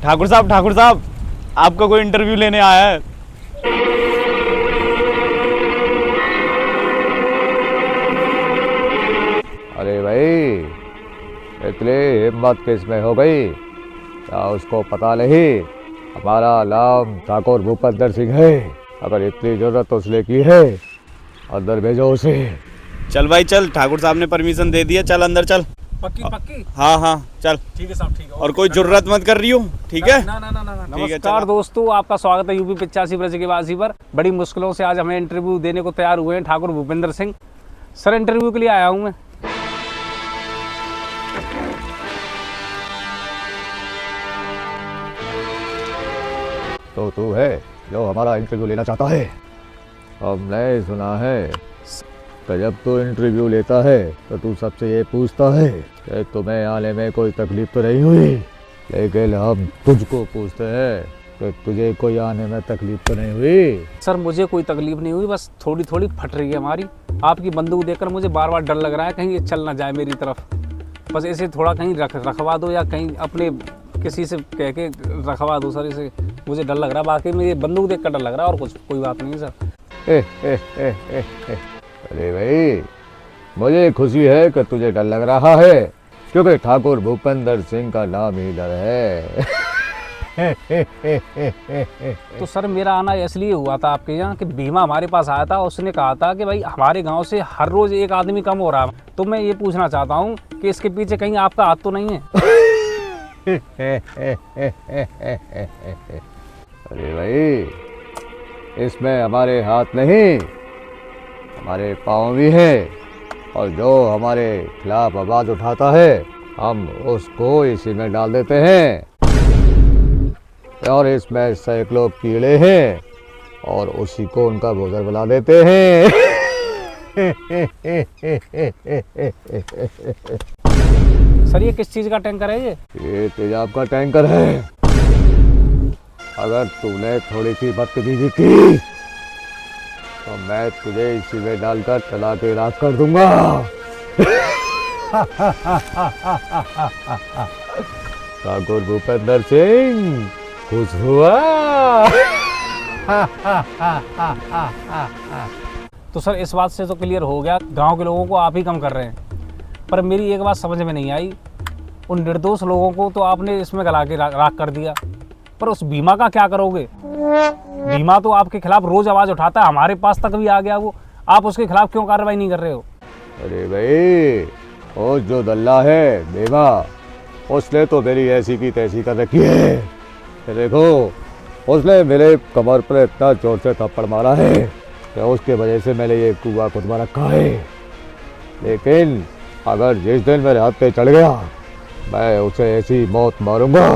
ठाकुर साहब आपका कोई इंटरव्यू लेने आया है। अरे भाई, इतनी हिम्मत किसमें हो गई? क्या उसको पता नहीं हमारा नाम ठाकुर भूपेंद्र सिंह है? अगर इतनी जरूरत तो उसने की है, अंदर भेजो उसे। चल भाई चल, ठाकुर साहब ने परमिशन दे दिया, चल अंदर चल। पक्की? हाँ चल। ठीक है साहब, ठीक है। और कोई जरूरत मत कर रही हो, ठीक है? ना। नमस्कार दोस्तों, आपका स्वागत है यूपी 85 ब्रज के वासी पर। बड़ी मुश्किलों से आज हमें इंटरव्यू देने को तैयार हुए हैं ठाकुर भूपेंद्र सिंह। सर, इंटरव्यू के लिए आया हूँ मैं। तो तू है जो हमारा इंटरव्यू लेना चाहता है? हमने सुना है कि जब तू इंटरव्यू लेता है तो तू सबसे ये पूछता है कि तुम्हें आने में कोई तकलीफ तो नहीं हुई, लेकिन हम तुझको पूछते हैं कि तुझे कोई आने में तकलीफ तो नहीं हुई? सर, मुझे कोई तकलीफ नहीं हुई, बस थोड़ी थोड़ी फट रही है हमारी। आपकी बंदूक देखकर मुझे बार बार डर लग रहा है, कहीं ये चल ना जाए मेरी तरफ। बस इसे थोड़ा कहीं रखवा दो या कहीं अपने किसी से कह के रखवा दो सर, इसे मुझे डर लग रहा है। बाकी मेरी बंदूक देख कर डर लग रहा है, और कुछ कोई बात नहीं सर। अरे भाई, मुझे खुशी है कि तुझे डर लग रहा है, क्योंकि ठाकुर भूपेंद्र सिंह का नाम ही डर है। तो सर, मेरा आना इसलिए हुआ था आपके यहाँ कि भीमा हमारे पास आया था, उसने कहा था कि भाई हमारे गांव से हर रोज एक आदमी कम हो रहा है। तो मैं ये पूछना चाहता हूँ कि इसके पीछे कहीं आपका हाथ तो नहीं है? अरे भाई, इसमें हमारे हाथ नहीं, हमारे पाँव भी है, और जो हमारे खिलाफ आवाज उठाता है हम उसको इसी में डाल देते हैं। और इसमें सैकड़ों कीड़े हैं और उसी को उनका भोजन बना देते हैं। सर, ये किस चीज़ का टैंकर है? ये तेजाब का टैंकर है। अगर तूने थोड़ी सी बदतमीजी की तो मैं तुझे इसी में डालकर चला के राख कर दूंगा। ठाकुर भूपेंद्र सिंह खुश हुआ? तो सर, इस बात से तो क्लियर हो गया, गांव के लोगों को आप ही कम कर रहे हैं। पर मेरी एक बात समझ में नहीं आई, उन निर्दोष लोगों को तो आपने इसमें गला के राख कर दिया, पर उस भीमा का क्या करोगे? भीमा तो आपके खिलाफ रोज आवाज उठाता है, हमारे पास तक भी आ गया वो। आप उसके खिलाफ क्यों कार्रवाई नहीं कर रहे हो? अरे भाई, वो जो दल्ला है भीमा, उसने तो मेरी ऐसी की तैसी कर रखी है। देखो, उसने मेरे कमर पर इतना जोर से थप्पड़ मारा है कि उसके वजह से मैंने ये कुआं खुदवा रखा है। लेकिन अगर जिस दिन मेरे हाथ पे चढ़ गया, मैं उसे ऐसी मौत मारूंगा,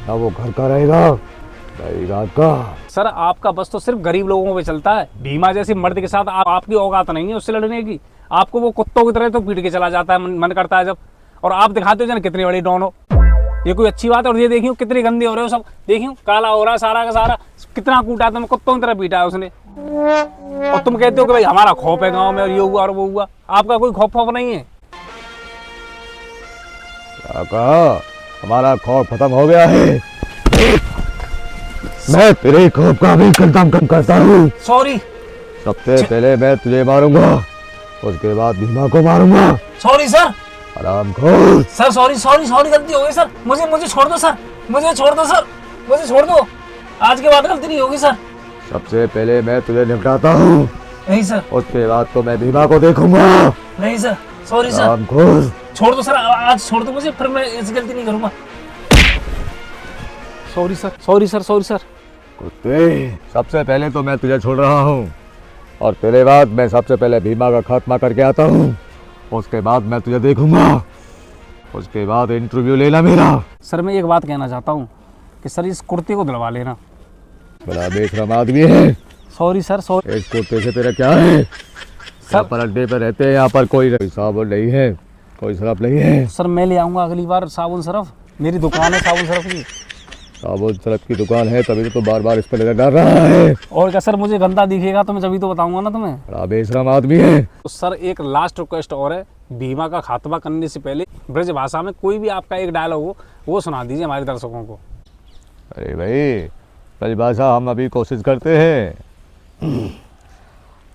ना वो घर का रहेगा ना ही रात का। सर, आपका बस तो सिर्फ गरीब लोगों पे चलता है। भीमा जैसे मर्द के साथ आपकी औकात नहीं है उससे लड़ने की। आपको वो कुत्तों की तरह तो पीट के चला जाता है, मन करता है जब। और आप दिखाते हो जन कितनी बड़ी डॉन हो, ये कोई अच्छी बात है? और ये देखियो कितने गंदे हो रहे हो सब, देखियो काला हो रहा है सारा का सारा। कितना कूटा तुम, कुत्तों की तरह पीटा है उसने। और तुम कहते हो कि भाई हमारा खौफ है गाँव में, और ये हुआ और वो हुआ। आपका कोई खौफ नहीं है? क्या कहा? हमारा खौफ खत्म हो गया है। मैं तेरे खौफ का भी कदम कम करता हूँ। सॉरी। सबसे पहले मैं तुझे मारूंगा, उसके बाद भीमा को मारूंगा। Sorry sir. हरामखोर। सर सॉरी, गलती हो गई सर। मुझे छोड़ दो सर, मुझे छोड़ दो। आज के बाद गलती नहीं होगी सर। सबसे पहले मैं तुझे निपटाता हूँ। नहीं सर। उसके बाद तो मैं भीमा को देखूंगा। नहीं सर, सॉरी सर। हरामखोर। छोड़ दो सर, आज छोड़ दो मुझे, फिर मैं ऐसी गलती नहीं करूंगा। Sorry sir. कुत्ते, सबसे पहले तो मैं तुझे छोड़ रहा हूँ, और तेरे बाद मैं सबसे पहले भीमा का खात्मा करके आता हूँ। उसके बाद मैं तुझे देखूंगा, उसके बाद इंटरव्यू लेना मेरा। सर, मैं एक बात कहना चाहता हूँ कि सर इस कुर्ते को दिलवा लेना। बड़ा बेशरम आदमी है। Sorry sir, sorry. इस कुर्ते से तेरा क्या है? सब पर अड्डे पर रहते हैं, यहाँ पर कोई साबुन नहीं है, कोई सरफ नहीं है। सर, मैं ले आऊँगा अगली बार साबुन सरफ, मेरी दुकान है साबुन सरफ की। साबुन सरफ की दुकान है, तभी तो बार बार इस पर नजर डाल रहा है। और क्या सर, मुझे गंदा दिखेगा तो मैं जब तो बताऊंगा ना तुम्हें। बड़ा बेशरम आदमी है। तो सर एक लास्ट रिक्वेस्ट और है, बीमा का खात्मा करने से पहले ब्रज भाषा में कोई भी आपका एक डायलॉग हो वो सुना दीजिए हमारे दर्शकों को। अरे भाई, परिभाषा हम अभी कोशिश करते हैं।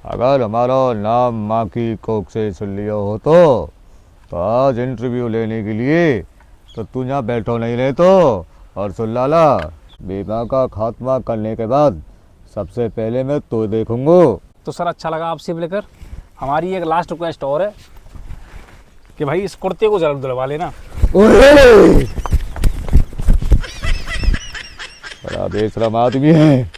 अगर हमारा नाम माँ की कोख से सुन लिया हो तो आज इंटरव्यू लेने के लिए तो तू यहाँ बैठो नहीं रहे तो। और सुन लाला, बीमा का खात्मा करने के बाद सबसे पहले मैं तो देखूंगा। तो सर अच्छा लगा आपसे मिलकर। हमारी एक लास्ट रिक्वेस्ट और है कि भाई इस कुर्ते को जरूर धुलवा लेना। बड़ा बेशरम आदमी है।